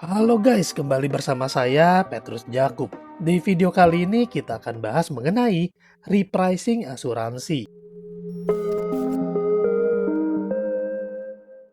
Halo guys, kembali bersama saya Petrus Jakub. Di video kali ini kita akan bahas mengenai repricing asuransi.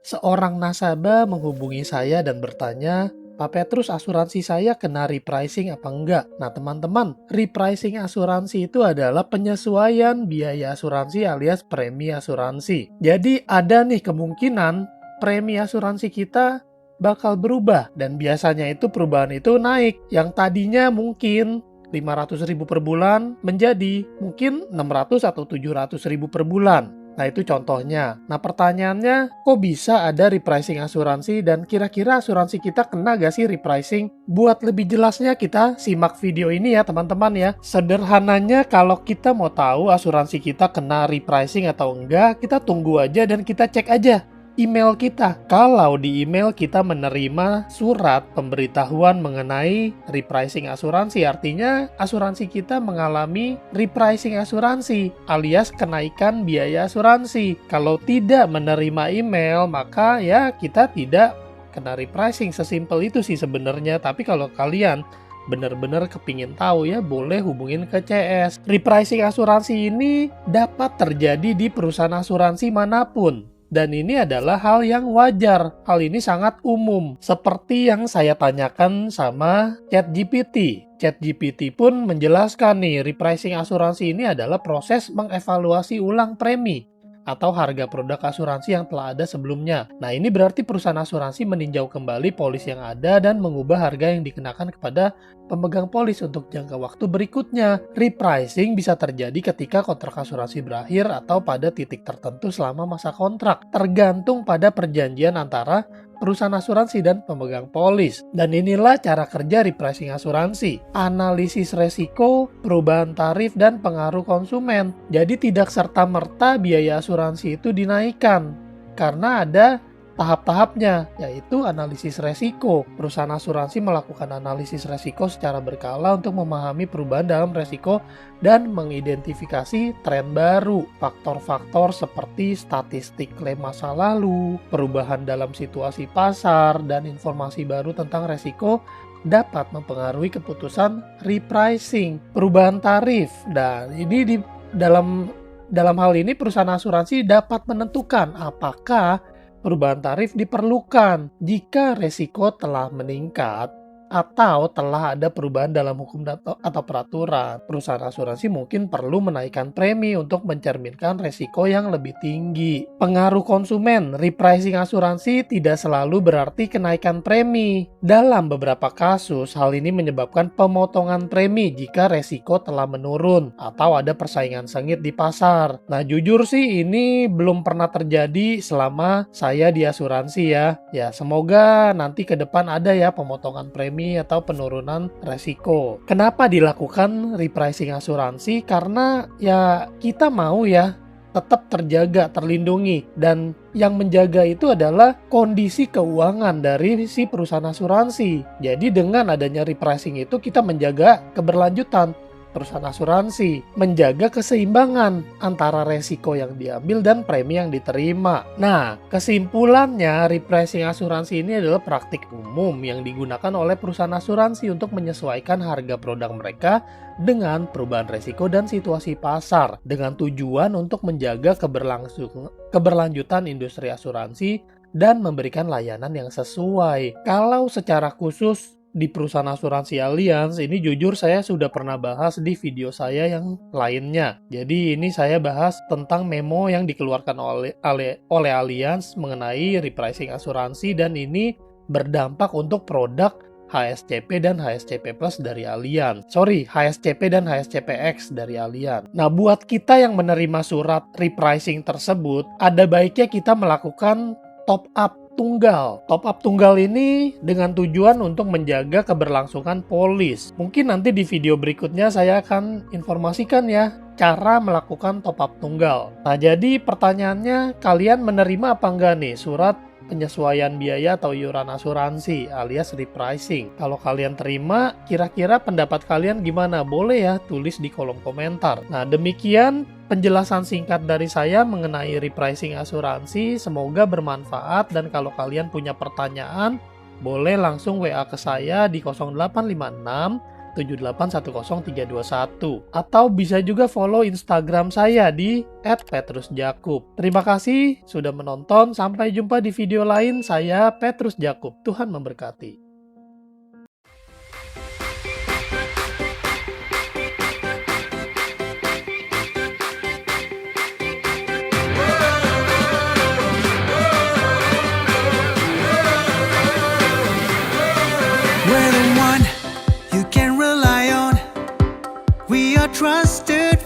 Seorang nasabah menghubungi saya dan bertanya, Pak Petrus, asuransi saya kena repricing apa enggak? Nah teman-teman, repricing asuransi itu adalah penyesuaian biaya asuransi alias premi asuransi. Jadi ada nih kemungkinan premi asuransi kita bakal berubah, dan biasanya itu perubahan itu naik. Yang tadinya mungkin 500.000 per bulan menjadi mungkin 600 atau 700.000 per bulan. Nah itu contohnya. Nah pertanyaannya, kok bisa ada repricing asuransi dan kira-kira asuransi kita kena gak sih repricing? Buat lebih jelasnya kita simak video ini ya teman-teman ya. Sederhananya kalau kita mau tahu asuransi kita kena repricing atau enggak, kita tunggu aja dan kita cek aja email kita. Kalau di email kita menerima surat pemberitahuan mengenai repricing asuransi, artinya asuransi kita mengalami repricing asuransi alias kenaikan biaya asuransi. Kalau tidak menerima email, maka ya kita tidak kena repricing. Sesimpel itu sih sebenarnya. Tapi kalau kalian benar-benar kepingin tahu ya, boleh hubungin ke CS. Repricing asuransi ini dapat terjadi di perusahaan asuransi manapun. Dan ini adalah hal yang wajar. Hal ini sangat umum. Seperti yang saya tanyakan sama ChatGPT. ChatGPT pun menjelaskan nih, repricing asuransi ini adalah proses mengevaluasi ulang premi atau harga produk asuransi yang telah ada sebelumnya. Nah, ini berarti perusahaan asuransi meninjau kembali polis yang ada dan mengubah harga yang dikenakan kepada pemegang polis untuk jangka waktu berikutnya. Repricing bisa terjadi ketika kontrak asuransi berakhir atau pada titik tertentu selama masa kontrak, tergantung pada perjanjian antara perusahaan asuransi dan pemegang polis. Dan inilah cara kerja repricing asuransi: analisis resiko, perubahan tarif, dan pengaruh konsumen. Jadi tidak serta-merta biaya asuransi itu dinaikkan, karena ada tahap-tahapnya, yaitu analisis resiko. Perusahaan asuransi melakukan analisis resiko secara berkala untuk memahami perubahan dalam resiko dan mengidentifikasi tren baru. Faktor-faktor seperti statistik klaim masa lalu, perubahan dalam situasi pasar, dan informasi baru tentang resiko dapat mempengaruhi keputusan repricing. Perubahan tarif, dan ini dalam hal ini perusahaan asuransi dapat menentukan apakah perubahan tarif diperlukan jika resiko telah meningkat atau telah ada perubahan dalam hukum atau peraturan. Perusahaan asuransi mungkin perlu menaikkan premi untuk mencerminkan resiko yang lebih tinggi. Pengaruh konsumen, repricing asuransi tidak selalu berarti kenaikan premi. Dalam beberapa kasus, hal ini menyebabkan pemotongan premi jika resiko telah menurun atau ada persaingan sengit di pasar. Nah, jujur sih ini belum pernah terjadi selama saya di asuransi ya. Ya, semoga nanti ke depan ada ya pemotongan premi atau penurunan resiko. Kenapa dilakukan repricing asuransi? Karena ya kita mau ya tetap terjaga, terlindungi, dan yang menjaga itu adalah kondisi keuangan dari si perusahaan asuransi. Jadi dengan adanya repricing itu kita menjaga keberlanjutan perusahaan asuransi, menjaga keseimbangan antara resiko yang diambil dan premi yang diterima. Nah, kesimpulannya, repricing asuransi ini adalah praktik umum yang digunakan oleh perusahaan asuransi untuk menyesuaikan harga produk mereka dengan perubahan resiko dan situasi pasar, dengan tujuan untuk menjaga keberlanjutan industri asuransi dan memberikan layanan yang sesuai. Kalau secara khusus di perusahaan asuransi Allianz, ini jujur saya sudah pernah bahas di video saya yang lainnya. Jadi ini saya bahas tentang memo yang dikeluarkan oleh Allianz mengenai repricing asuransi, dan ini berdampak untuk produk HSCP dan HSCP Plus dari Allianz. HSCP dan HSCPX dari Allianz. Nah, buat kita yang menerima surat repricing tersebut, ada baiknya kita melakukan top up tunggal. Top up tunggal ini dengan tujuan untuk menjaga keberlangsungan polis. Mungkin nanti di video berikutnya saya akan informasikan ya cara melakukan top up tunggal. Nah, jadi pertanyaannya, kalian menerima apa enggak nih surat penyesuaian biaya atau iuran asuransi alias repricing? Kalau kalian terima, kira-kira pendapat kalian gimana? Boleh ya tulis di kolom komentar. Nah, demikian penjelasan singkat dari saya mengenai repricing asuransi. Semoga bermanfaat, dan kalau kalian punya pertanyaan boleh langsung WA ke saya di 0856 7810 321 atau bisa juga follow Instagram saya di @petrusjakub. Terima kasih sudah menonton. Sampai jumpa di video lain. Saya Petrus Jakub. Tuhan memberkati. We're the one you can rely on. We are trusted